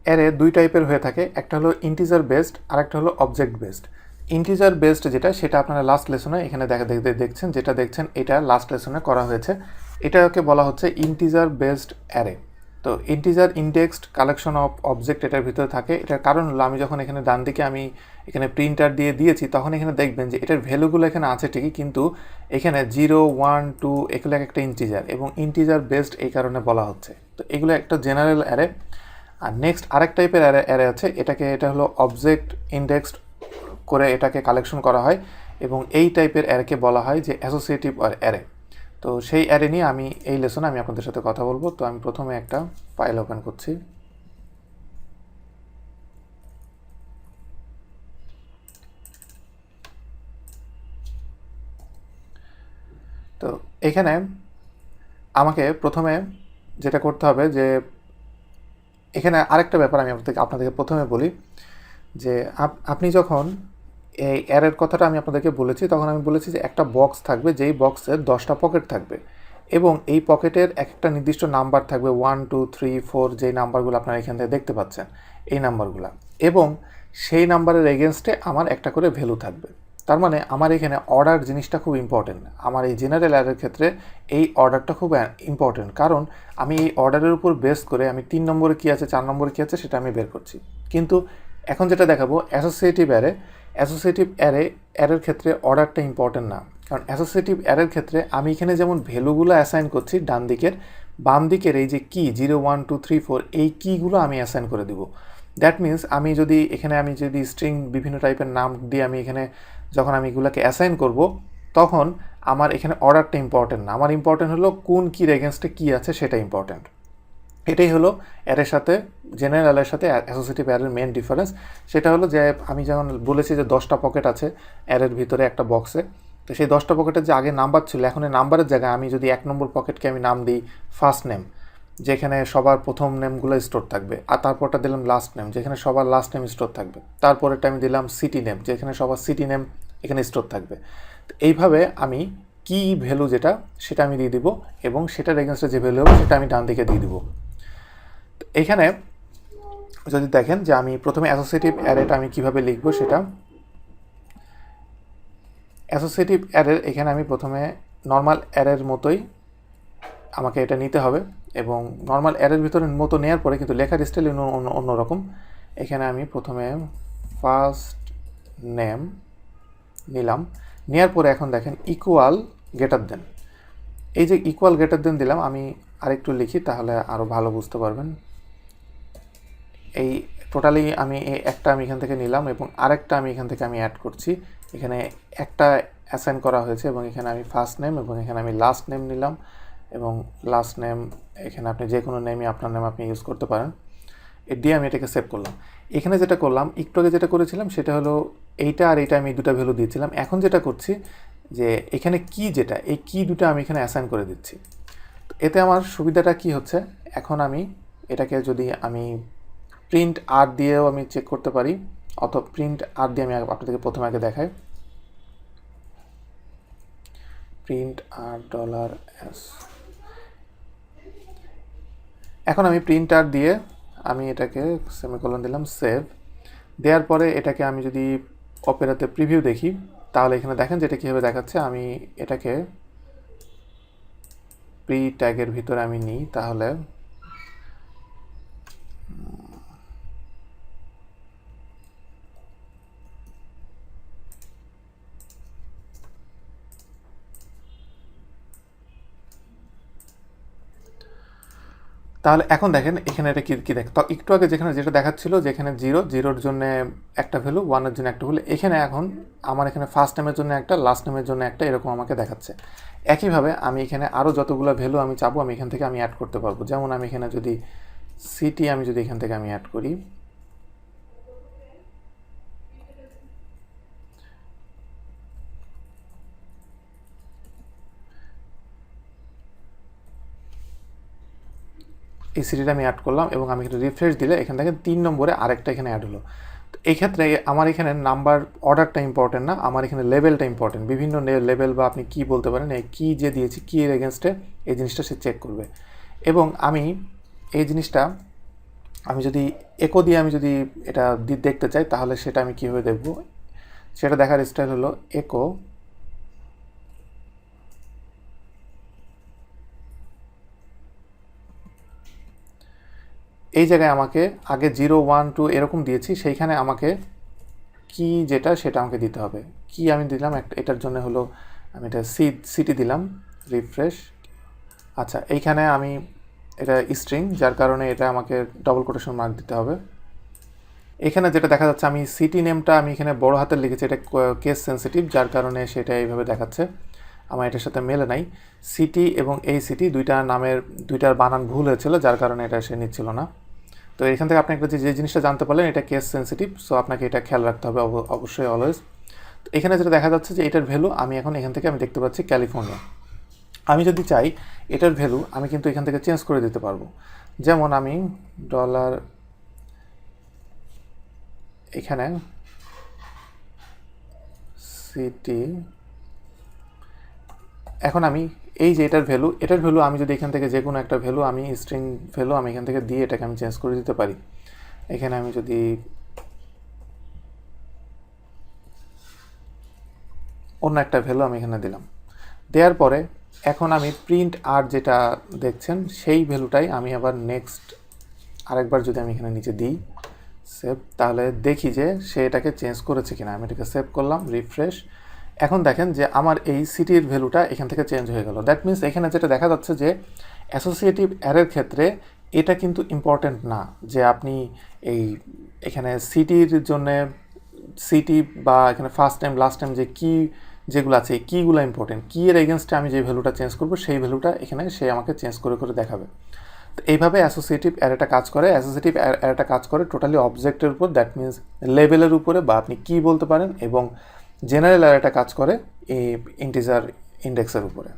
Array দুই টাইপের হয়ে থাকে, একটা হলো ইন্টিজার বেসড আর একটা হলো অবজেক্ট বেসড। ইন্টিজার বেসড যেটা, সেটা আপনারা লাস্ট লেসনে এখানে দেখছেন, যেটা দেখছেন এটা লাস্ট লেসনে করা হয়েছে। এটাকে বলা হচ্ছে ইন্টিজার বেসড অ্যারে। তো integer indexed collection of object এটার ভিতরে থাকে। এটার কারণ হলো আমি যখন এখানে ডান দিকে আমি এখানে প্রিন্টার দিয়ে দিয়েছি, তখন এখানে দেখবেন যে এটার ভ্যালুগুলো এখানে আছে ঠিকই, কিন্তু এখানে 0, 1, 2 এগুলো একটা ইন্টিজার, এবং ইন্টিজার বেসড এই কারণে বলা হচ্ছে। তো এগুলো একটা জেনারেল অ্যারে। আর নেক্সট আরেক টাইপের অ্যারে আছে, এটা হলো অবজেক্ট ইন্ডেক্সড করে এটাকে কালেকশন করা হয়, এবং এই টাইপের অ্যারেকে বলা হয় যে অ্যাসোসিয়েটিভ অ্যারে। তো সেই অ্যারে নিয়ে আমি এই লেসনে আমি আপনাদের সাথে কথা বলবো। তো আমি প্রথমে একটা ফাইল ওপেন করছি। তো এখানে আমাকে প্রথমে যেটা করতে হবে, যে এখানে আরেকটা ব্যাপার আমি আপনাদেরকে প্রথমে বলি, যে আপনি যখন এই অ্যারের কথাটা আমি আপনাদেরকে বলেছি, তখন আমি বলেছি যে একটা বক্স থাকবে, যেই বক্সের 10টা পকেট থাকবে, এবং এই পকেটের একটা নির্দিষ্ট নাম্বার থাকবে 1, 2, 3, 4, যেই নাম্বারগুলো আপনারা এখান থেকে দেখতে পাচ্ছেন, এই নাম্বারগুলো, এবং সেই নাম্বারের এগেনস্টে আমার একটা করে ভ্যালু থাকবে। তার মানে আমার এখানে অর্ডার জিনিসটা খুব ইম্পর্টেন্ট। আমার এই জেনারেল অ্যারের ক্ষেত্রে এই অর্ডারটা খুব ইম্পর্টেন্ট, কারণ আমি এই অর্ডারের উপর বেস করে আমি 3 নম্বরে কী আছে, 4 নম্বরে কী আছে, সেটা আমি বের করছি। কিন্তু এখন যেটা দেখাবো অ্যাসোসিয়েটিভ অ্যারের ক্ষেত্রে অর্ডারটা ইম্পর্টেন্ট না। কারণ অ্যাসোসিয়েটিভ অ্যারের ক্ষেত্রে আমি এখানে যেমন ভ্যালুগুলো অ্যাসাইন করছি ডান দিকের, বাম দিকের এই যে কি 0, 1, 2, 3, 4 এই কিগুলো আমি অ্যাসাইন করে দিব। দ্যাট মিনস আমি যদি স্ট্রিং বিভিন্ন টাইপের নাম দিয়ে আমি এখানে যখন আমি এগুলোকে অ্যাসাইন করব, তখন আমার এখানে অর্ডারটা ইম্পর্টেন্ট না। আমার ইম্পর্টেন্ট হলো কোন কির এগেনস্টে কী আছে, সেটা ইম্পর্টেন্ট। এটাই হলো অ্যারের সাথে, জেনারেল অ্যারের সাথে অ্যাসোসিয়েটিভ অ্যারের মেন ডিফারেন্স। সেটা হলো যে আমি যেমন বলেছি যে 10টা পকেট আছে অ্যারের ভিতরে একটা বক্সে, তো সেই 10টা পকেটের যে আগে নাম্বার ছিল, এখন এই নাম্বারের জায়গায় আমি যদি 1 নম্বর পকেটকে আমি নাম দিই ফার্স্ট নেম, যেখানে সবার প্রথম নেমগুলো স্টোর থাকবে, আর তারপরটা দিলাম লাস্ট নেম, যেখানে সবার লাস্ট নেম স্টোর থাকবে, তারপরেরটা আমি দিলাম সিটি নেম, যেখানে সবার সিটি নেম এখানে স্টোর থাকবে। তো এইভাবে আমি কি ভ্যালু যেটা সেটা আমি দিয়ে দিব, এবং সেটার এগেনস্টে যে ভ্যালু হবে সেটা আমি ডান দিকে দিয়ে দিব। এখানে যদি দেখেন যে আমি প্রথমে অ্যাসোসিয়েটিভ অ্যারেটা আমি কিভাবে লিখবো, সেটা অ্যাসোসিয়েটিভ অ্যারের এখানে আমি প্রথমে নর্মাল অ্যারের মতোই আমাকে এটা নিতে হবে, এবং নর্মাল অ্যারের ভিতরে মতো নেওয়ার পরে কিন্তু লেখার স্টাইল অন্যরকম। এখানে আমি প্রথমে ফার্স্ট নেম নিলাম, নেওয়ার পরে এখন দেখেন ইকুয়াল গ্রেটার দেন, এই যে ইকুয়াল গ্রেটার দেন দিলাম। আমি আরেকটু লিখি, তাহলে আরও ভালো বুঝতে পারবেন। এই টোটালি আমি একটা আমি এখান থেকে নিলাম, এবং আরেকটা আমি এখান থেকে আমি অ্যাড করছি। এখানে একটা অ্যাসাইন করা হয়েছে, এবং এখানে আমি ফার্স্ট নেম এবং এখানে আমি লাস্ট নেম নিলাম, এবং লাস্ট নেম এখানে আপনি যে কোনো নেমই আপনার নেম আপনি ইউজ করতে পারেন। এর দিয়ে আমি এটাকে সেভ করলাম। এখানে যেটা করলাম, একটু আগে যেটা করেছিলাম সেটা হলো এইটা আর এইটা আমি দুটো ভ্যালু দিয়েছিলাম। এখন যেটা করছি যে এখানে কি যেটা, এই কি দুটো আমি এখানে অ্যাসাইন করে দিচ্ছি। তো এতে আমার সুবিধাটা কি হচ্ছে, এখন আমি এটাকে যদি আমি প্রিন্ট আর দিয়েও আমি চেক করতে পারি, অথবা প্রিন্ট আর দিয়ে আমি আপনাদেরকে প্রথমে আগে দেখাই। প্রিন্ট আর $s, এখন আমি প্রিন্ট আর দিয়ে আমি এটাকে সেমিকোলন দিলাম, সেভ দেওয়ার পরে এটাকে আমি যদি অপেরাতে প্রিভিউ দেখি, তাহলে এখানে দেখেন যেটা কীভাবে দেখাচ্ছে। আমি এটাকে প্রি ট্যাগের ভিতরে আমি নিই, তাহলে এখন দেখেন এখানে এটা কি দেখ, তো একটু আগে যেটা দেখাচ্ছিল যেখানে 0-0-র জন্য একটা ভ্যালু, 1-এর জন্য একটা ভ্যালু, এখানে এখন আমার এখানে ফার্স্ট নেমের জন্য একটা, লাস্ট নেমের জন্য একটা, এরকম আমাকে দেখাচ্ছে। একইভাবে আমি এখানে আরও যতগুলো ভ্যালু আমি চাবো আমি এখান থেকে আমি অ্যাড করতে পারবো। যেমন আমি এখানে যদি সিটি আমি যদি এখান থেকে আমি অ্যাড করি, এই সিটিটা আমি অ্যাড করলাম, এবং আমি এখানে রিফ্রেশ দিলে এখান থেকে 3 নম্বরে আরেকটা এখানে অ্যাড হলো। তো এই ক্ষেত্রে আমার এখানে নাম্বার অর্ডারটা ইম্পর্টেন্ট না, আমার এখানে লেভেলটা ইম্পর্টেন্ট। বিভিন্ন লেভেল বা আপনি কি বলতে পারেন, এই কি যে দিয়েছি কি এর এগেনস্টে এই জিনিসটা সে চেক করবে। এবং আমি এই জিনিসটা আমি যদি একো দিয়ে আমি যদি এটা দেখতে চাই তাহলে সেটা আমি কীভাবে দেখব, সেটা দেখার স্টাইল হলো একো এই জায়গায় আমাকে আগে 0 1 2 এরকম দিয়েছি, সেইখানে আমাকে কি যেটা সেটা আমাকে দিতে হবে। কি আমি দিলাম একটা, এটার জন্য হলো আমি এটা সিটি দিলাম, রিফ্রেশ। আচ্ছা, এইখানে আমি এটা স্ট্রিং, যার কারণে এটা আমাকে ডবল কোটেশন মার্ক দিতে হবে। এখানে যেটা দেখা যাচ্ছে আমি সিটি নেমটা আমি এখানে বড় হাতের লিখেছি, এটা কেস সেন্সিটিভ, যার কারণে সেটা এইভাবে দেখাচ্ছে, আমার এটার সাথে মেলে নাই। সিটি এবং এই সিটি দুইটার বানান ভুল হয়েছিল, যার কারণে এটা সে নিচ্ছিল না। তো এখান থেকে আপনি একটা যে জিনিসটা জানতে পারলেন, এটা কেস সেন্সিটিভ, সো আপনাকে এটা খেয়াল রাখতে হবে অবশ্যই অলওয়েজ। তো এখানে যেটা দেখা যাচ্ছে যে এটার ভ্যালু আমি এখন এখান থেকে আমি দেখতে পাচ্ছি ক্যালিফোর্নিয়া। আমি যদি চাই এটার ভ্যালু আমি কিন্তু এখান থেকে চেঞ্জ করে দিতে পারবো। যেমন আমি ডলার এখানে সিটি, এখন আমি এই যে এটার ভ্যালু আমি যদি এখান থেকে যে কোনো একটা ভ্যালু আমি স্ট্রিং ভ্যালু আমি এখান থেকে দিয়ে এটাকে আমি চেঞ্জ করে দিতে পারি। এখানে আমি যদি অন্য একটা ভ্যালু আমি এখানে দিলাম, দেওয়ার পরে এখন আমি প্রিন্ট আর যেটা দেখছেন সেই ভ্যালুটাই আমি আবার নেক্সট আরেকবার যদি আমি এখানে নিচে দিই সেভ, তাহলে দেখি যে সে এটাকে চেঞ্জ করেছে কিনা। আমি এটাকে সেভ করলাম, রিফ্রেশ। এখন দেখেন যে আমার এই সিটির ভ্যালুটা এখান থেকে চেঞ্জ হয়ে গেল। দ্যাট মিনস এখানে যেটা দেখা যাচ্ছে যে অ্যাসোসিয়েটিভ অ্যারের ক্ষেত্রে এটা কিন্তু ইম্পর্টেন্ট না যে আপনি এখানে সিটির জন্যে সিটি বা এখানে ফার্স্ট টাইম লাস্ট টাইম যে কি যেগুলো আছে এই কিগুলো ইম্পর্টেন্ট, কি এর এগেনস্টে আমি যে ভ্যালুটা চেঞ্জ করবো সেই ভ্যালুটা এখানে সে আমাকে চেঞ্জ করে করে দেখাবে। তো এইভাবে অ্যাসোসিয়েটিভ অ্যারেটা কাজ করে। অ্যাসোসিয়েটিভ অ্যারেটা কাজ করে টোটালি অবজেক্টের উপর, দ্যাট মিনস লেভেলের উপরে, বা আপনি কি বলতে পারেন, এবং জেনারেল অ্যারেটা কাজ করে এই ইন্টিজার ইন্ডেক্সের উপরে।